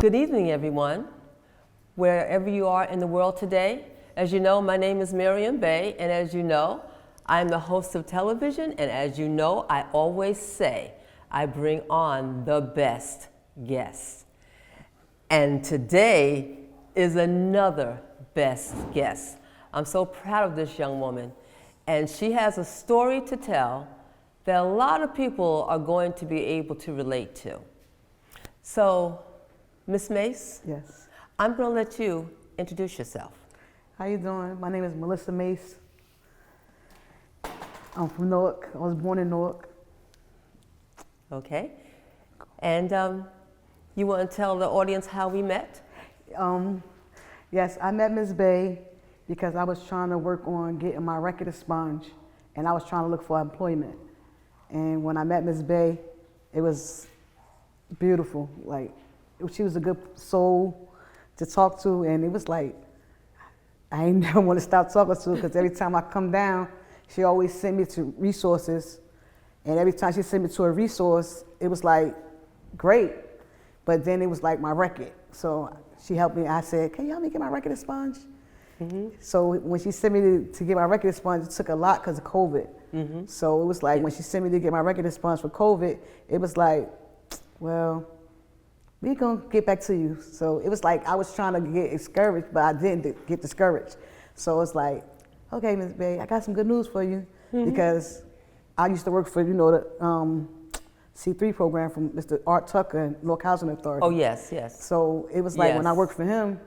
Good evening, everyone, wherever you are in the world today. As you know, my name is Maryam Bay, and as you know, I'm the host of television, and as you know, I always say I bring on the best guests. And today is another best guest. I'm so proud of this young woman, and she has a story to tell that a lot of people are going to be able to relate to. So, Miss Mace? Yes. I'm going to let you introduce yourself. How you doing? My name is Melissa Mace. I'm from Newark. I was born in Newark. Okay. And you want to tell the audience how we met? Yes, I met Ms. Bay because I was trying to work on getting my record expunged, and I was trying to look for employment. And when I met Ms. Bay, it was beautiful. Like, she was a good soul to talk to, and it was like, I ain't never want to stop talking to her because every time I come down, she always sent me to resources, and every time she sent me to a resource, it was like, great, but then it was like my record. So she helped me. I said, can you help me get my record expunged? Mm-hmm. So when she sent me to get my record expunged, it took a lot because of COVID. Mm-hmm. So it was like, when she sent me to get my record expunged for COVID, it was like, well, we're gonna get back to you. So it was like I was trying to get discouraged, but I didn't get discouraged. So it's like, okay, Ms. Bay, I got some good news for you, because I used to work for, the C3 program from Mr. Art Tucker and Newark Housing Authority. Oh, yes, yes. So it was like, when I worked for him,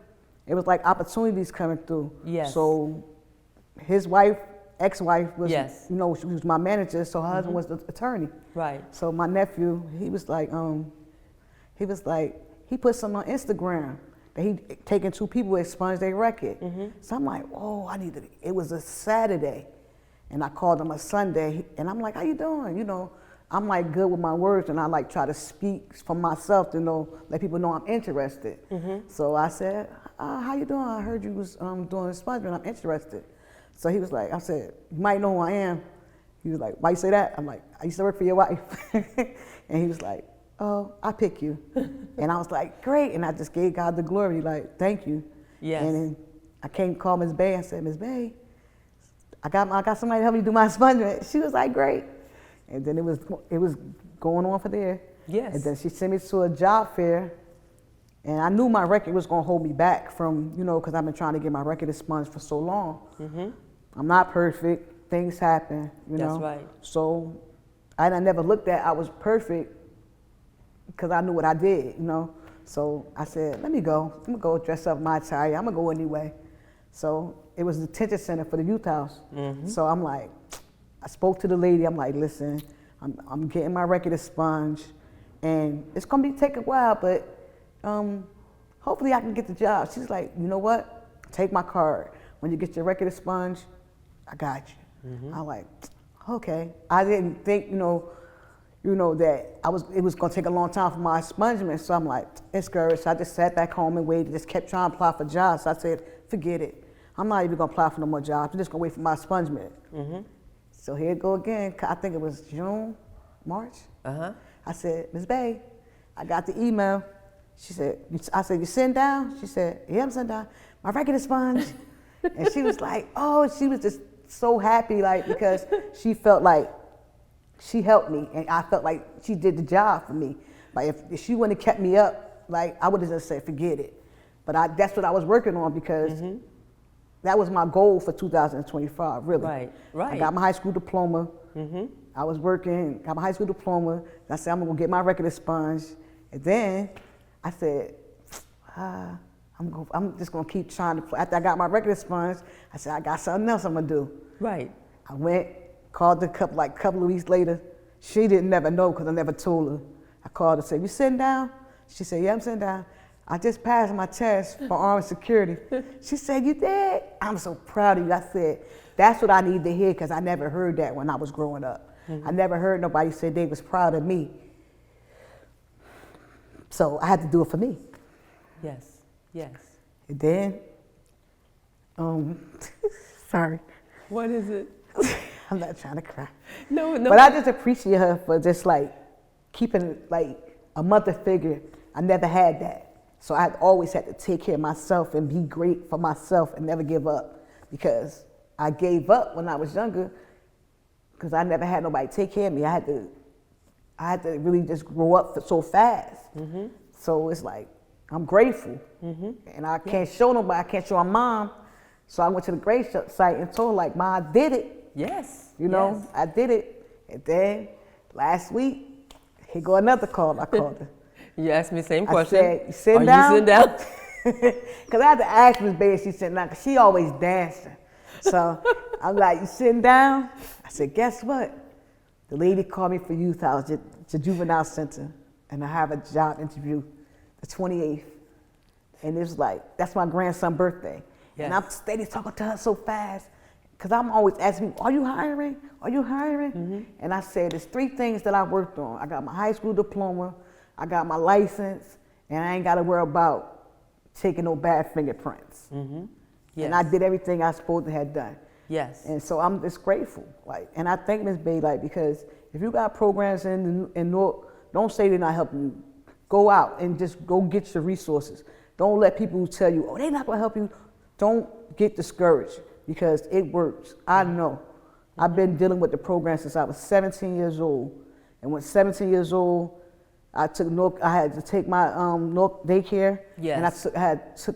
it was like opportunities coming through. Yes. So his wife, ex-wife was, yes, she was my manager, so her husband was the attorney. Right. So my nephew, he was like, he put something on Instagram that he taking 2 people to expunge their record. So I'm like, oh, it was a Saturday. And I called him a Sunday, and I'm like, how you doing? I'm like good with my words, and I like try to speak for myself to let people know I'm interested. So I said, how you doing? I heard you was doing expungement, I'm interested. So he was like, I said, you might know who I am. He was like, why you say that? I'm like, I used to work for your wife. And he was like, oh, I pick you. And I was like, great. And I just gave God the glory, like, thank you. Yes. And then I came to call Ms. Bay. I said, Ms. Bay, I got somebody to help me do my expungement. She was like, great. And then it was going on for there. Yes. And then she sent me to a job fair. And I knew my record was going to hold me back from, because I've been trying to get my record expunged for so long. I'm not perfect. Things happen, That's right. So I never looked at I was perfect because I knew what I did, So I said, let me go. I'm going to go dress up my attire. I'm going to go anyway. So it was the detention center for the youth house. So I'm like, I spoke to the lady. I'm like, listen, I'm getting my record expunged, and it's going to take a while, but hopefully I can get the job. She's like, you know what? Take my card. When you get your record expunged, I got you. I'm like, okay. I didn't think, that it was gonna take a long time for my expungement. So I'm like, discouraged. I just sat back home and waited, just kept trying to apply for jobs. So I said, forget it. I'm not even gonna apply for no more jobs. I'm just gonna wait for my expungement. So here it go again. I think it was June, March. I said, Ms. Bay, I got the email. She said, I said, you sitting down? She said, yeah, I'm sitting down. My record expunged. And she was like, oh, she was just so happy, like, because she felt like she helped me, and I felt like she did the job for me. Like, if she wouldn't have kept me up, like, I would have just said, forget it. But that's what I was working on, because that was my goal for 2025, really. Right. I got my high school diploma. I was working, got my high school diploma. I said, I'm gonna get my record expunged. And then I said, I'm just gonna keep trying to, after I got my record expunged, I said, I got something else I'm gonna do. Right. I went, called her a couple of weeks later. She didn't never know because I never told her. I called her, said, you sitting down? She said, yeah, I'm sitting down. I just passed my test for armed security. She said, you did? I'm so proud of you. I said, that's what I need to hear, because I never heard that when I was growing up. I never heard nobody say they was proud of me. So I had to do it for me. Yes, yes. And then, sorry. What is it? I'm not trying to cry. No, no. But I just appreciate her for just like keeping like a mother figure. I never had that. So I always had to take care of myself and be great for myself and never give up, because I gave up when I was younger because I never had nobody take care of me. I had to really just grow up so fast. So it's like, I'm grateful. And I can't show nobody, I can't show my mom. So I went to the grave site and told her, like, Ma, I did it. Yes. You know, I did it. And then last week, here go another call. I called her. You asked me the same question. I said, you sitting down? Are you sitting down? Because I had to ask Miss Bay if she's sitting down, because she always dancing. So I'm like, you sitting down? I said, guess what? The lady called me for youth house at the juvenile center, and I have a job interview the 28th. And it was like, that's my grandson's birthday. Yes. And I'm steady talking to her so fast, because I'm always asking, are you hiring? Are you hiring? And I said, there's 3 things that I worked on. I got my high school diploma, I got my license, and I ain't got to worry about taking no bad fingerprints. Yes. And I did everything I was supposed to have done. Yes. And so I'm just grateful. Like, and I thank Ms. Bay, like, because if you got programs in Newark, don't say they're not helping you. Go out and just go get your resources. Don't let people tell you, oh, they're not going to help you. Don't get discouraged, because it works. I know. I've been dealing with the program since I was 17 years old. And when 17 years old, I had to take my Newark daycare. Yes. And I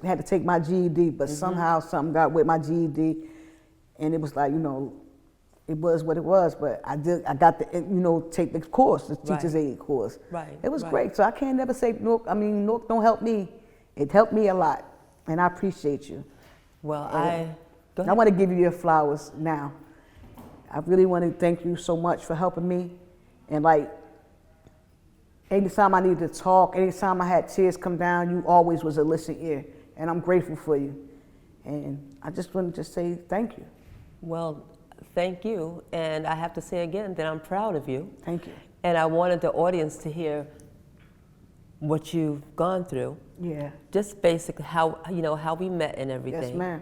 had to take my GED, but somehow something got with my GED. And it was like, you know, it was what it was, but I got to, you know, take the course, the teacher's aid course. Right. It was great. So I can't never say Newark don't help me. It helped me a lot, and I appreciate you. Well, Go I want to give you your flowers now. I really want to thank you so much for helping me. And like, anytime I needed to talk, anytime I had tears come down, you always was a listening ear, and I'm grateful for you. And I just wanted to say thank you. Well, thank you. And I have to say again that I'm proud of you. Thank you. And I wanted the audience to hear what you've gone through. Yeah. Just basically how we met and everything. Yes, ma'am.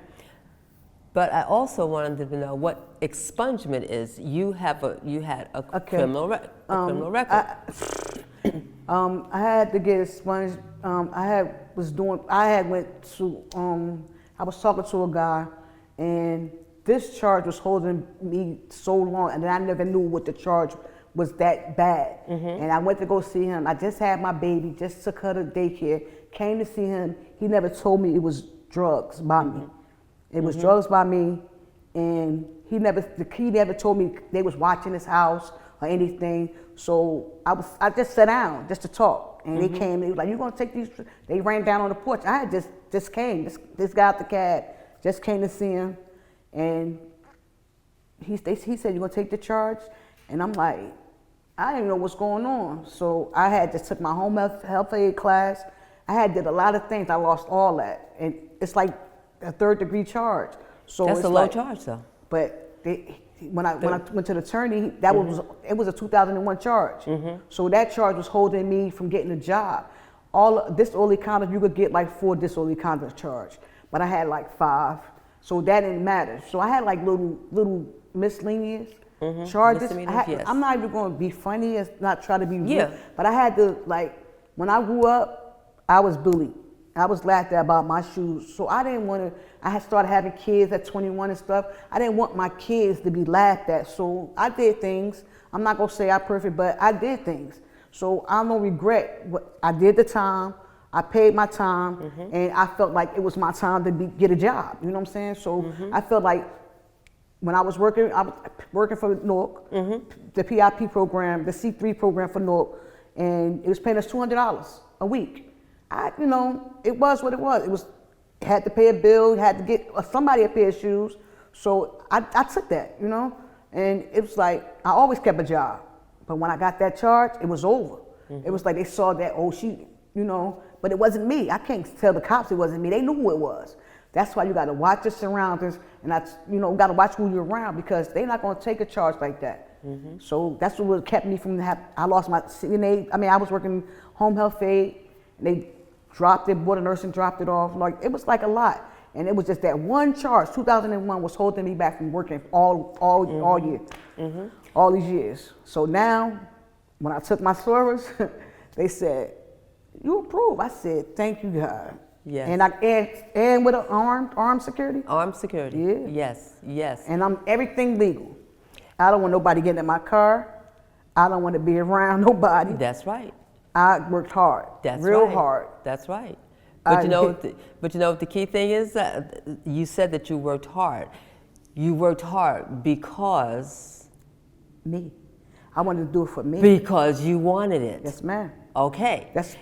But I also wanted to know what expungement is. You had a criminal record. I had to get expunged. I was talking to a guy, and this charge was holding me so long, and I never knew what the charge was that bad. And I went to go see him. I just had my baby, just took her to daycare, came to see him. He never told me it was drugs by me. It was drugs by me, and he never told me they was watching his house or anything. So I just sat down just to talk, and they came. They was like, "You gonna take these?" They ran down on the porch. I had just came. This guy at the cab just came to see him, and he said, "You gonna take the charge?" And I'm like, I didn't know what's going on. So I had just took my home health aid class. I had did a lot of things. I lost all that, and it's like a 3rd-degree charge. So That's it's a low like, charge, though. But when I went to the attorney, it was a 2001 charge. So that charge was holding me from getting a job. All disorderly conduct, you could get like 4 disorderly conduct charge, but I had like 5, so that didn't matter. So I had like little miscellaneous charges. Yes. I'm not even going to be funny and not try to be rude, but I had to, like, when I grew up, I was bullied. I was laughed at about my shoes. So I didn't want to, I had started having kids at 21 and stuff. I didn't want my kids to be laughed at. So I did things. I'm not going to say I'm perfect, but I did things. So I don't regret what I did the time. I paid my time, and I felt like it was my time to get a job. You know what I'm saying? So I felt like when I was working for Newark, the PIP program, the C3 program for Newark, and it was paying us $200 a week. It was what it was. Had to pay a bill, had to get somebody a pair of shoes. So I took that, and it was like, I always kept a job. But when I got that charge, it was over. It was like they saw that, but it wasn't me. I can't tell the cops it wasn't me. They knew who it was. That's why you got to watch your surroundings, and got to watch who you're around, because they're not going to take a charge like that. So that's what kept me from I lost my CNA. I was working home health aid, and they dropped it, board of nursing dropped it off. Like, it was like a lot. And it was just that one charge, 2001, was holding me back from working all year, all these years. So now, when I took my service, they said, You approved. I said, thank you, God. Yes. And with an armed security. Armed security. Yeah. Yes, yes. And I'm everything legal. I don't want nobody getting in my car. I don't want to be around nobody. That's right. I worked hard. That's real right. hard. That's right. But you know, what the key thing is that you said that you worked hard. You worked hard because me. I wanted to do it for me. Because you wanted it. Yes, ma'am. Okay. That's.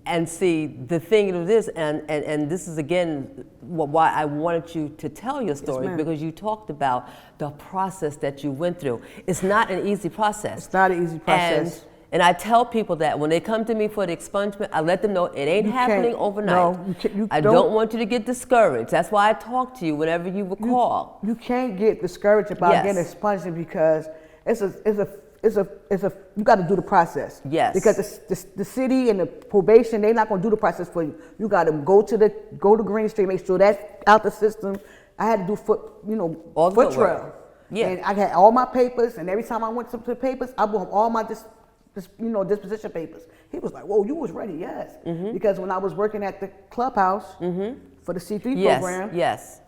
And see, the thing of this, and this is again why I wanted you to tell your story, Yes, because you talked about the process that you went through. It's not an easy process. It's not an easy process. And I tell people that when they come to me for the expungement, I let them know it ain't happening overnight. No, I don't want you to get discouraged. That's why I talk to you whenever you recall. You can't get discouraged about getting expunged because you got to do the process. Yes. Because the city and the probation, they're not going to do the process for you. You got to go to Green Street, make sure that's out the system. I had to do foot trail. Yeah. And I had all my papers, and every time I went to the papers, I brought all my disposition papers. He was like, "Whoa, you was ready?" Yes. Mm-hmm. Because when I was working at the clubhouse for the C3 program, yes,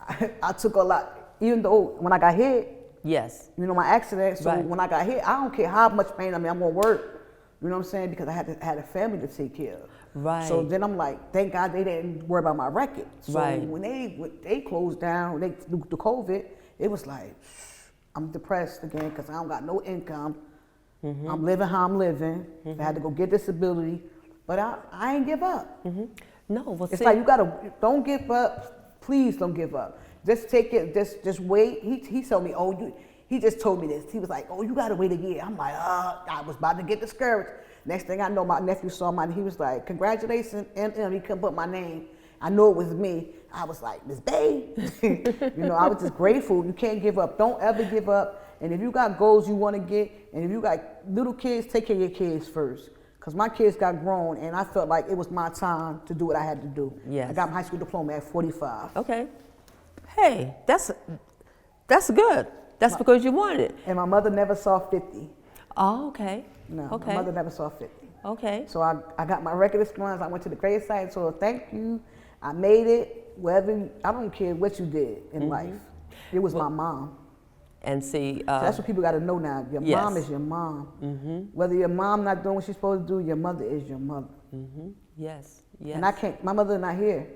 I took a lot. Even though when I got hit. Yes. My accident. So right. when I got hit, I don't care how much pain I'm going to work. You know what I'm saying? Because I had a family to take care of. Right. So then I'm like, thank God they didn't worry about my record. So right. when they closed down, the COVID, it was like, I'm depressed again because I don't got no income. Mm-hmm. I'm living how I'm living. Mm-hmm. I had to go get disability, but I ain't give up. Mm-hmm. No, well, it's like you don't give up. Please don't give up. Just take it. Just wait. He told me, he just told me this. He was like, you gotta wait a year. I'm like, I was about to get discouraged. Next thing I know, my nephew saw mine. He was like, congratulations, and he couldn't put my name. I know it was me. I was like, Miss Bay. I was just grateful. You can't give up. Don't ever give up. And if you got goals you want to get, and if you got little kids, take care of your kids first. Because my kids got grown, and I felt like it was my time to do what I had to do. Yes. I got my high school diploma at 45. Okay. Hey, that's good. That's because you wanted it. And my mother never saw 50. Oh, okay. No, okay. My mother never saw 50. Okay. So I got my record expunged. I went to the grade site, so thank you. I made it. I don't care what you did in life. It was my mom. And see, so that's what people got to know now. Your mom is your mom. Mm-hmm. Whether your mom not doing what she's supposed to do, your mother is your mother. Mm-hmm. Yes, yes. And my mother not here,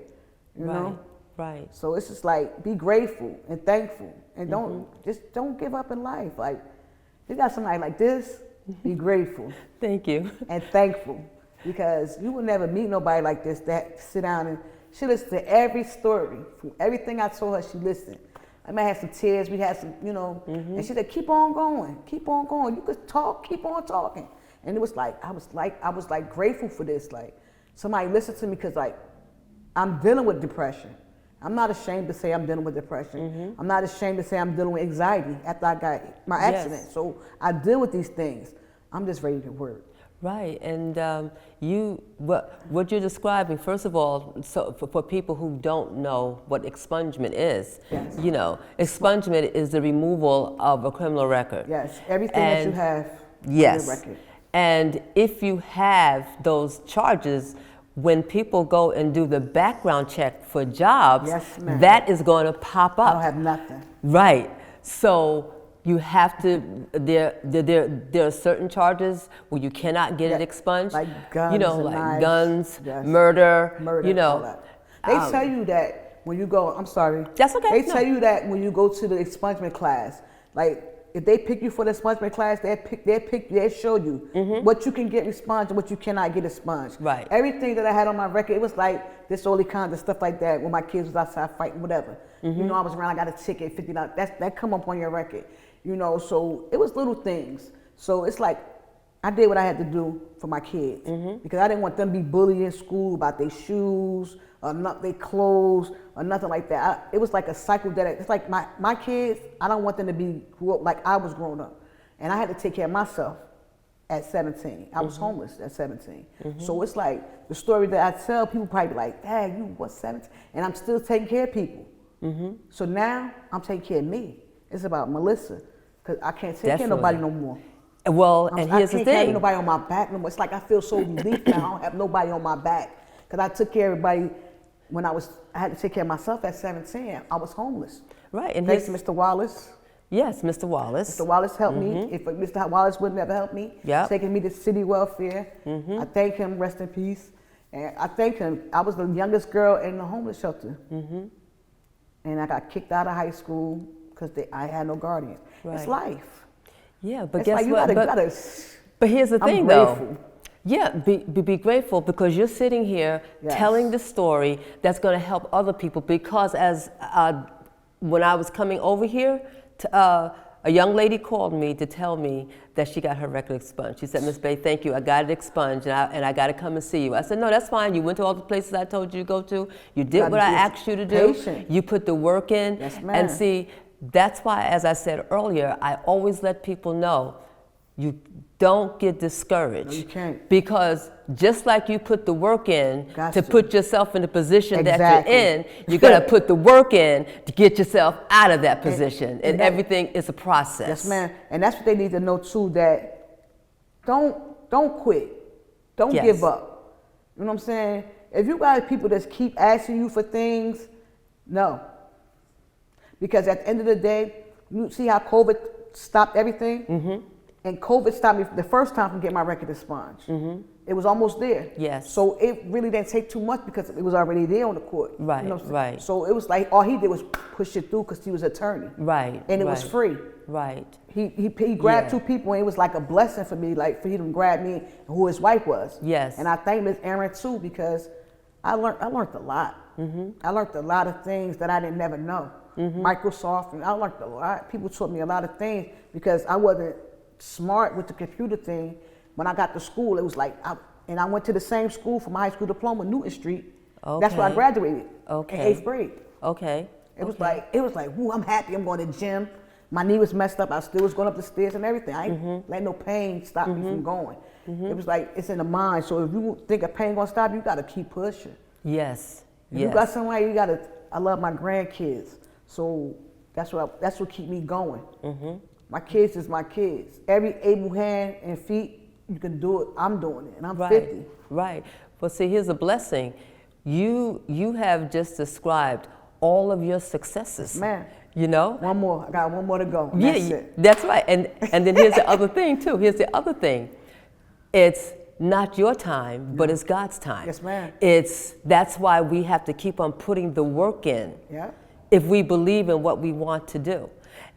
you know? Right. So it's just like, be grateful and thankful. And don't give up in life. Like, you got somebody like this, be grateful. Thank you. And thankful. Because you will never meet nobody like this that sit down and she listens to every story. From everything I told her, she listened. I might have some tears, we had some, and she said, keep on going. You could talk, keep on talking. And it was like, I was grateful for this. Like, somebody listened to me because like, I'm dealing with depression. I'm not ashamed to say I'm dealing with depression. Mm-hmm. I'm not ashamed to say I'm dealing with anxiety after I got my accident. Yes. So I deal with these things. I'm just ready to work. Right, and what you're describing, first of all, so for people who don't know what expungement is, yes. Expungement is the removal of a criminal record. Yes, everything that you have on your record. And if you have those charges, when people go and do the background check for jobs, yes, ma'am. That is going to pop up. I don't have nothing. Right, so you have to, there are certain charges where you cannot get it expunged. Like guns, knives, guns, yes. murder, all that. They tell you that when you go, I'm sorry. That's okay. They tell you that when you go to the expungement class, like if they pick you for the expungement class, they'll show you what you can get expunged and what you cannot get expunged. Right. Everything that I had on my record, it was like disorderly conduct, stuff like that, when my kids was outside fighting, whatever. I was around, I got a ticket, $50, that come up on your record. So it was little things. So it's like, I did what I had to do for my kids because I didn't want them to be bullied in school about their shoes or not their clothes or nothing like that. It was like a cycle that, it's like my kids, I don't want them to be grew up like I was growing up. And I had to take care of myself at 17. I was homeless at 17. So it's like the story that I tell, people probably be like, Dad, you was 17? And I'm still taking care of people. So now I'm taking care of me. It's about Melissa. Because I can't take care of nobody no more. Well, and here's the I can't carry thing. nobody on my back no more. It's like I feel so relieved now. I don't have nobody on my back because I took care of everybody when I had to take care of myself at 17. I was homeless. Right, and Thanks to Mr. Wallace. Yes, Mr. Wallace. Mr. Wallace helped me. If Mr. Wallace would never help me, taking me to city welfare, I thank him, rest in peace. And I thank him. I was the youngest girl in the homeless shelter. And I got kicked out of high school because I had no guardians. Right. It's life. Yeah, but It's guess like you what? But here's the thing, though. Yeah, be grateful because you're sitting here telling the story that's going to help other people. Because when I was coming over here, a young lady called me to tell me that she got her record expunged. She said, "Miss Bay, thank you. I got it expunged, and I got to come and see you." I said, "No, that's fine. You went to all the places I told you to go to. You did what I asked you to do. You put the work in." Yes, ma'am. And see, that's why, as I said earlier, I always let people know, you don't get discouraged. No, you can't. Because just like you put the work in to put yourself in the position that you're in, you got to put the work in to get yourself out of that position. And everything is a process. Yes, ma'am. And that's what they need to know too, that don't quit. Don't give up. You know what I'm saying? If you got people that keep asking you for things, no. Because at the end of the day, you see how COVID stopped everything? And COVID stopped me the first time from getting my record expunged. It was almost there. Yes. So it really didn't take too much because it was already there on the court. Right, you know right. So it was like all he did was push it through because he was attorney. Right. And it was free. Right. He grabbed two people and it was like a blessing for me, like for him to grab me and who his wife was. Yes. And I thank Ms. Aaron too because I learned a lot. I learned a lot of things that I didn't never know. Microsoft, and I learned a lot. People taught me a lot of things because I wasn't smart with the computer thing. When I got to school, it was like, I went to the same school for my high school diploma, Newton Street. That's where I graduated in 8th grade. It was like, woo, I'm happy. I'm going to the gym. My knee was messed up. I still was going up the stairs and everything. I ain't let no pain stop me from going. It was like, it's in the mind. So if you think a pain going to stop you, you got to keep pushing. Yes. If you got somebody, you got to, I love my grandkids. So that's what keep me going. My kids is my kids. Every able hand and feet, you can do it. I'm doing it, and I'm 50. Right. Well, see, here's a blessing. You have just described all of your successes. Man. You know? One more. I got one more to go. That's it. That's right. And then here's the other thing, too. Here's the other thing. It's not your time, but it's God's time. Yes, ma'am. That's why we have to keep on putting the work in. Yeah. If we believe in what we want to do.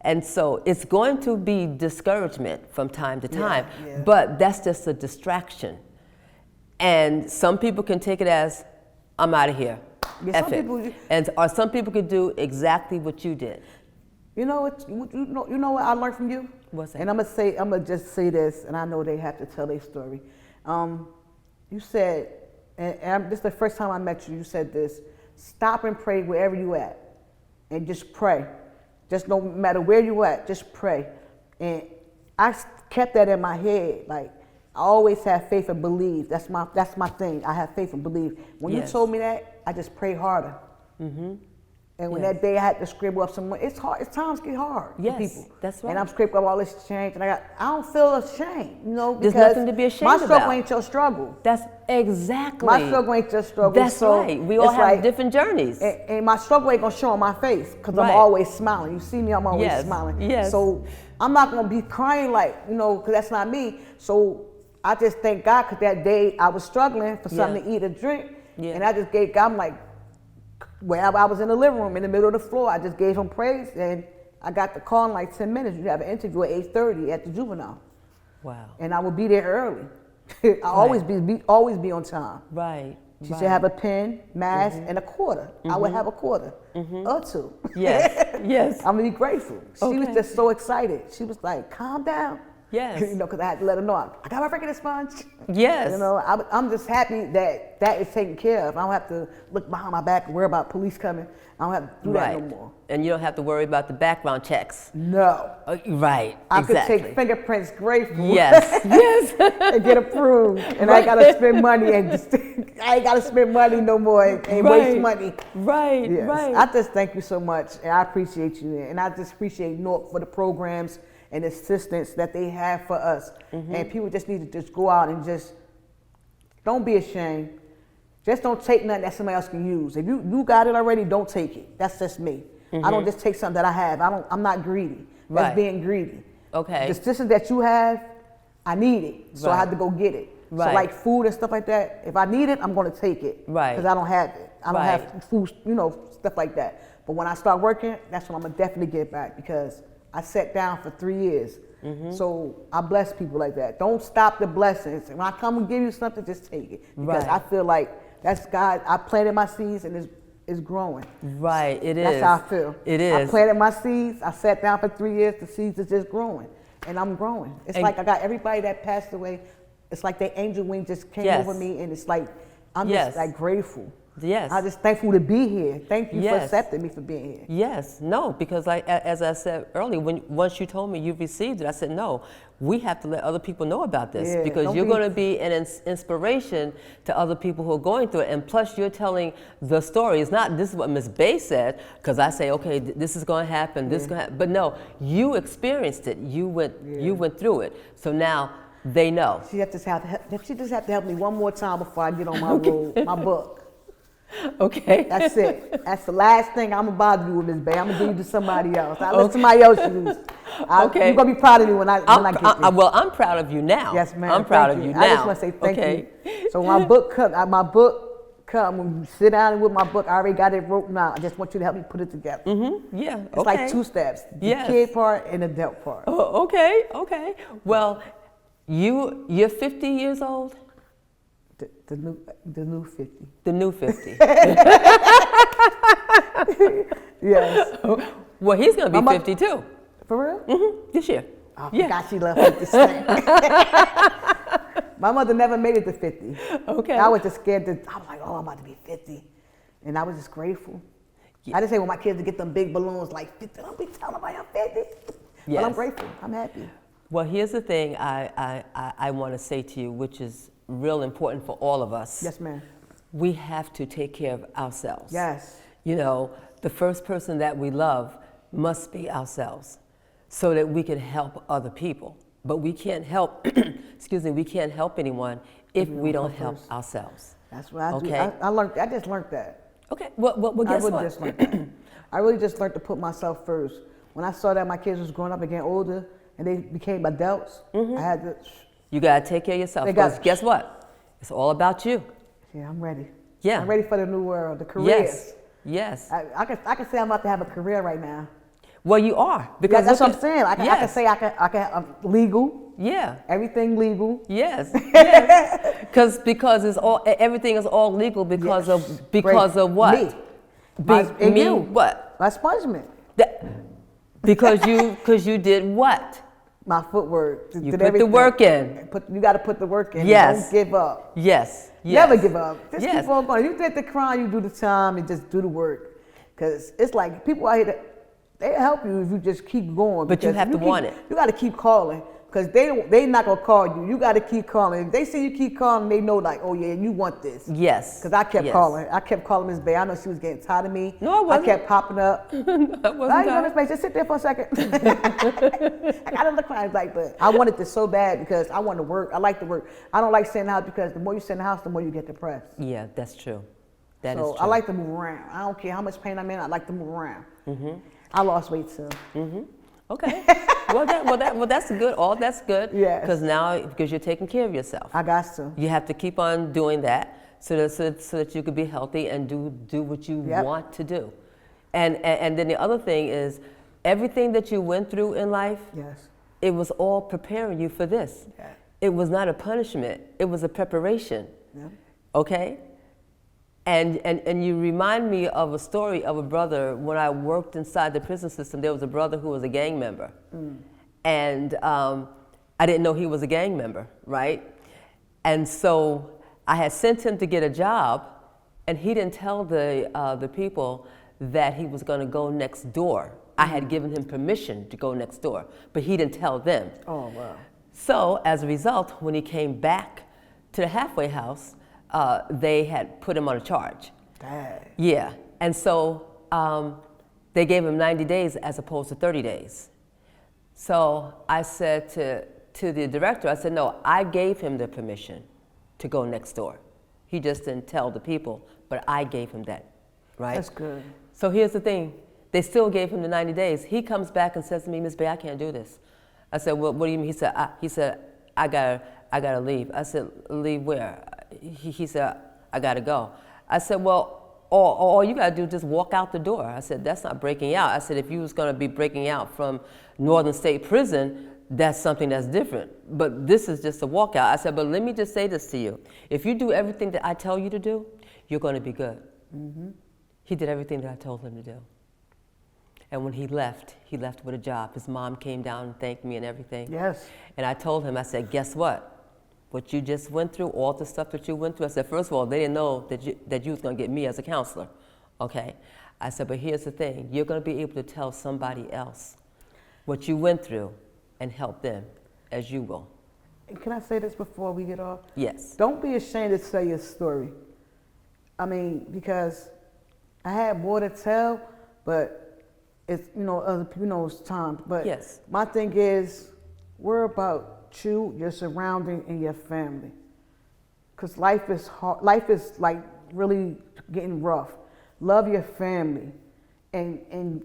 And so it's going to be discouragement from time to time, but that's just a distraction. And some people can take it as, I'm out of here. Yeah, or some people could do exactly what you did. You know what I learned from you? What's that? And I'm gonna just say this, and I know they have to tell their story. You said, and this is the first time I met you. You said this: stop and pray wherever you at. And just pray. Just no matter where you at, just pray. And I kept that in my head. Like, I always have faith and believe. That's my thing. I have faith and believe. When you told me that, I just pray harder. And when that day I had to scribble up some money, it's hard. Times get hard for people. That's right. And I'm scribbling up all this change, and I don't feel ashamed, you know, because there's nothing to be ashamed my struggle about. ain't your struggle. That's exactly. My struggle ain't your struggle. That's right. We all have different journeys. And my struggle ain't gonna show on my face because I'm always smiling. You see me, I'm always smiling. Yes. So I'm not gonna be crying like, you know, because that's not me. So I just thank God because that day I was struggling for something to eat or drink, and I just gave God, I'm like, I was in the living room in the middle of the floor, I just gave him praise, and I got the call in like 10 minutes. You have an interview at 8:30 at the juvenile. Wow. And I would be there early. I always be on time. Right. She said have a pen, mask, and a quarter. I would have a quarter or two. Yes. Yes. I'm gonna be grateful. She was just so excited. She was like, calm down. Yes. You know, because I had to let her know I got my record expunged. Yes. You know, I'm just happy that is taken care of. I don't have to look behind my back and worry about police coming. I don't have to do that no more. And you don't have to worry about the background checks. No. Right. I could take fingerprints grateful. Yes. Yes. And get approved. And I gotta spend money and just I ain't gotta spend money no more and waste money. Right. Yes. Right. I just thank you so much, and I appreciate you, and I just appreciate Newark for the programs and assistance that they have for us. And people just need to just go out and just don't be ashamed. Just don't take nothing that somebody else can use. If you got it already, don't take it. That's just me. I don't just take something that I have. I'm not greedy. That's being greedy. Okay. The assistance that you have, I need it, so I had to go get it. Right. So like food and stuff like that, if I need it, I'm going to take it. Right. Because I don't have it. I don't have food, stuff like that. But when I start working, that's when I'm going to definitely get back, because I sat down for 3 years. So I bless people like that. Don't stop the blessings. When I come and give you something, just take it. Because I feel like that's God. I planted my seeds and it's growing. Right, it is. That's how I feel. It is. I planted my seeds. I sat down for 3 years. The seeds are just growing. And I'm growing. It's like I got everybody that passed away. It's like their angel wing just came over me, and it's like I'm just like grateful. Yes. I'm just thankful to be here. Thank you for accepting me for being here. Yes. No, because as I said earlier, once you told me you received it, I said, no, we have to let other people know about this, because you're going to be an inspiration to other people who are going through it. And plus, you're telling the story. It's not, this is what Miss Bay said, because I say, okay, this is going to happen, this is going to happen. But no, you experienced it. You went through it. So now they know. She just have to help me one more time before I get on my road, my book. Okay. That's it. That's the last thing I'm gonna bother you with, Miss Bay. I'm gonna give you to somebody else. I'll let somebody else use. Okay. You're gonna be proud of me when I get there. Well, I'm proud of you now. Yes, ma'am. I'm proud of you now. I just want to say thank you. So when my book come, when you sit down with my book, I already got it written out. I just want you to help me put it together. Yeah. It's like 2 steps: the kid part and the adult part. Oh, okay. Well, you're 50 years old. The new 50. The new 50. Yes. Well, he's going to be 50 too. For real? This year. Oh, I forgot she left 50 cents. My mother never made it to 50. Okay. I was just scared I was like, oh, I'm about to be 50. And I was just grateful. I just say want my kids to get them big balloons like 50. Don't be telling them I'm 50. But I'm grateful. I'm happy. Well, here's the thing I want to say to you, which is real important for all of us. Yes, ma'am. We have to take care of ourselves. Yes. The first person that we love must be ourselves, so that we can help other people. But we can't help, we can't help anyone if we don't help ourselves. That's what I do. I just learned that. Okay, well guess what? Just learned that. I really just learned to put myself first. When I saw that my kids was growing up and getting older and they became adults, I had to... You got to take care of yourself, because guess what? It's all about you. Yeah, I'm ready. Yeah. I'm ready for the new world, the careers. Yes. I can say I'm about to have a career right now. Well, you are, because that's what I'm saying. I can say I can legal. Yeah. Everything legal. Yes. Because it's all, everything is all legal because of what? Me. You. What? My expungement. Because you did what? My footwork. You put the work in. You got to put the work in. Yes. Don't give up. Yes. Never give up. Just keep on going. You did the crime, you do the time, and just do the work. Because it's like people out here, they help you if you just keep going. But you have to want it. You got to keep calling. Because they not going to call you. You got to keep calling. If they see you keep calling, they know like, oh yeah, you want this. Yes. Because I kept calling. I kept calling Miss Bay. I know she was getting tired of me. No, I wasn't. I kept popping up. I wasn't tired. Miss Bay, just sit there for a second. I got in the crime like, but I wanted this so bad because I want to work. I like to work. I don't like sitting in the house, because the more you sit in the house, the more you get depressed. Yeah, that's true. That is true. I like to move around. I don't care how much pain I'm in. I like to move around. I lost weight too. Okay. Well, that's good. All that's good. Yes. Because you're taking care of yourself. I got to. You have to keep on doing that so that you could be healthy and do what you want to do. And then the other thing is, everything that you went through in life, it was all preparing you for this. Yeah. It was not a punishment. It was a preparation. Yeah. Okay? And you remind me of a story of a brother. When I worked inside the prison system, there was a brother who was a gang member. And I didn't know he was a gang member, right? And so I had sent him to get a job, and he didn't tell the people that he was going to go next door. I had given him permission to go next door, but he didn't tell them. Oh, wow. So as a result, when he came back to the halfway house, they had put him on a charge. Dang. Yeah, and so they gave him 90 days as opposed to 30 days. So I said to the director, I said, no, I gave him the permission to go next door. He just didn't tell the people, but I gave him that, right? That's good. So here's the thing. They still gave him the 90 days. He comes back and says to me, Miss Bay, I can't do this. I said, well, what do you mean? He said, I gotta leave. I said, leave where? He said, I gotta go. I said, well, all you gotta do is just walk out the door. I said, that's not breaking out. I said, if you was gonna be breaking out from Northern State Prison, that's something that's different. But this is just a walkout. I said, but let me just say this to you. If you do everything that I tell you to do, you're gonna be good. Mm-hmm. He did everything that I told him to do. And when he left with a job. His mom came down and thanked me and everything. Yes. And I told him, I said, guess what? What you just went through, all the stuff that you went through, I said, first of all, they didn't know that you was gonna get me as a counselor, okay? I said, but here's the thing, you're gonna be able to tell somebody else what you went through and help them as you will. And can I say this before we get off? Yes. Don't be ashamed to tell your story. I mean, because I had more to tell, but it's, other people know it's time. But yes. My thing is, worry about you, your surrounding, and your family. Because life is hard. Life is like really getting rough. Love your family, and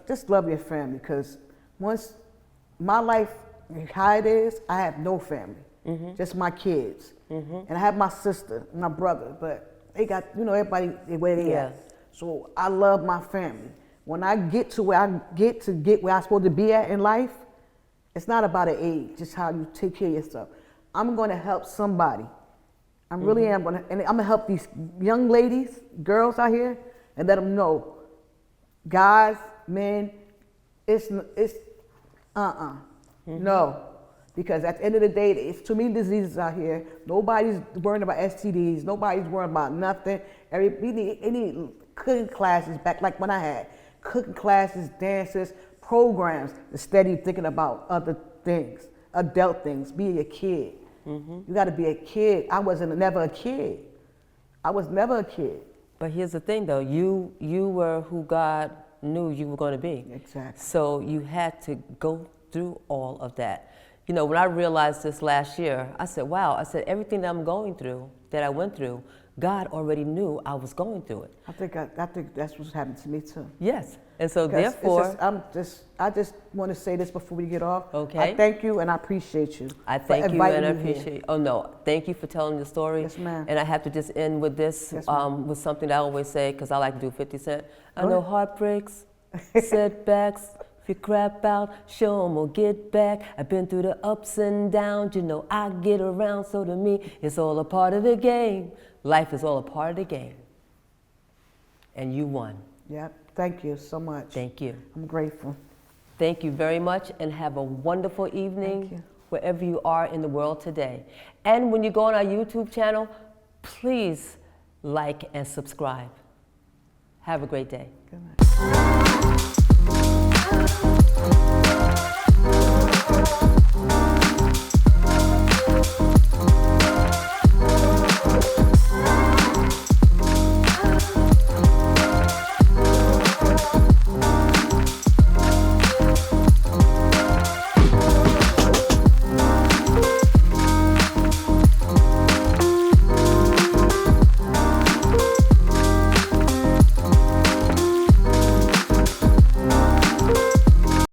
just love your family. Because once my life, how it is, I have no family, just my kids, and I have my sister, and my brother, but they got everybody where they at. So I love my family. When I get to where I get where I'm supposed to be at in life, it's not about an age, it's how you take care of yourself. I'm going to help somebody. I really am going to, and I'm going to help these young ladies, girls out here, and let them know, guys, men, it's no. Because at the end of the day, it's too many diseases out here. Nobody's worrying about STDs. Nobody's worrying about nothing. We need cooking classes back like when I had. Cooking classes, dances, programs to steady thinking about other things, adult things, be a kid. You got to be a kid. I was never a kid. I was never a kid. But here's the thing though, you were who God knew you were going to be. Exactly. So you had to go through all of that. When I realized this last year, I said, wow, everything that I'm going through, that I went through, God already knew I was going through it. I think that's what's happened to me too. Yes, and so therefore, I just want to say this before we get off. Okay. I thank you and I appreciate you. I thank you and I appreciate. Oh no, thank you for telling the story. Yes, ma'am. And I have to just end with this, with something that I always say because I like to do 50 Cent. I know heartbreaks, setbacks. If you crap out, show 'em or get back. I've been through the ups and downs, I get around, so to me, it's all a part of the game. Life is all a part of the game. And you won. Yep, thank you so much. Thank you. I'm grateful. Thank you very much and have a wonderful evening wherever you are in the world today. And when you go on our YouTube channel, please like and subscribe. Have a great day. Good night.